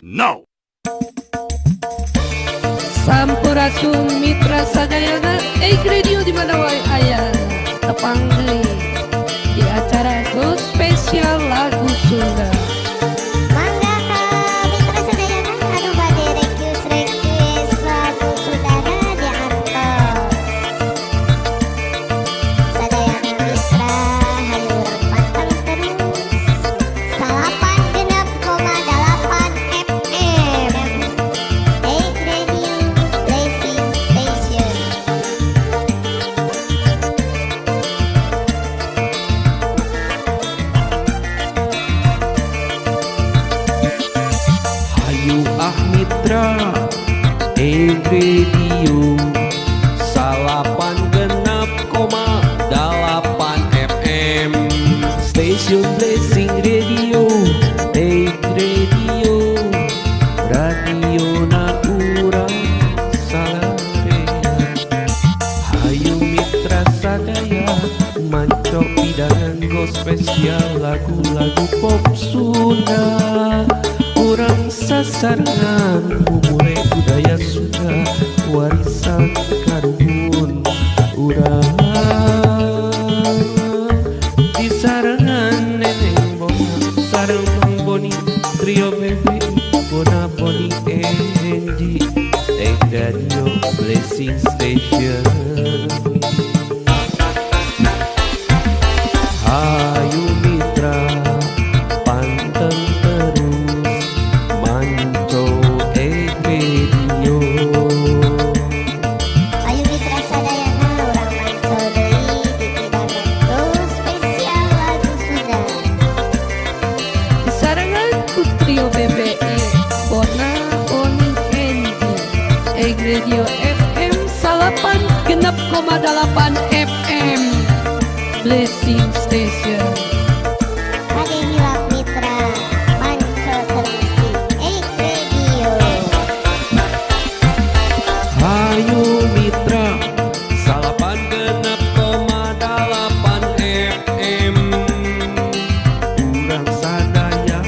No. Sampurasun mitra sadayana radio di mana wae aya tepang deui di acara Go Spesial Lagu Sunda. Mangga ka mitra sadayana anu bade request lagu Sundana diantos. Sadayana mitra hayu urang pantang terus 86,8 FM. Egg Radio Blessing Station. Hayu mitra Egg Radio 86,8 FM Stasiun Blessing Radio Egg Radio Radio na urang salarean. Hayu mitra sadaya manco pidangan go spesial lagu-lagu pop Sunda. Urang sasarangan memulai budaya Sunda warisan karuhun urang di sarangan neneng bona sareng Mang Boni trio bebe Bona Boni Enji Egg Radio Blessing Station. Hayu mitra panteng terus manco Egg Radio. Ayu mitra sadayana urang manco deui di pidangan Go Spesial Lagu Sunda. Sarangan ku trio BBE Bona Boni Enji Egg Radio FM 86,8 FM Blessing Station. Ade hilap mitra manco terus di Egg Radio. Hayu mitra 86,8 FM. Urang sadaya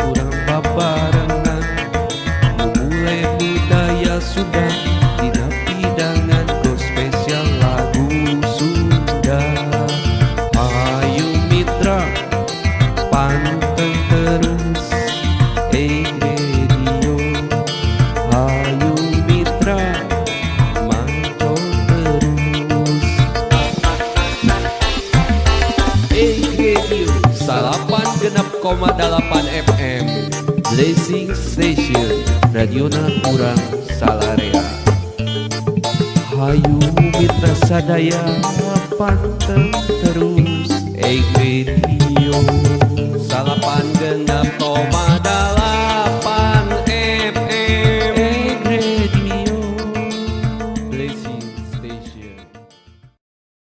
urang babarengan memulai budaya Sunda dina pidangan Go Spesial Lagu Sunda. Hayu mitra panteng terus Egg Radio. Hayu mitra mantau terus Egg Radio 86,8 FM Blessing Station radiona urang salarea. Hayu mitra sadaya panteng terus Egg Radio.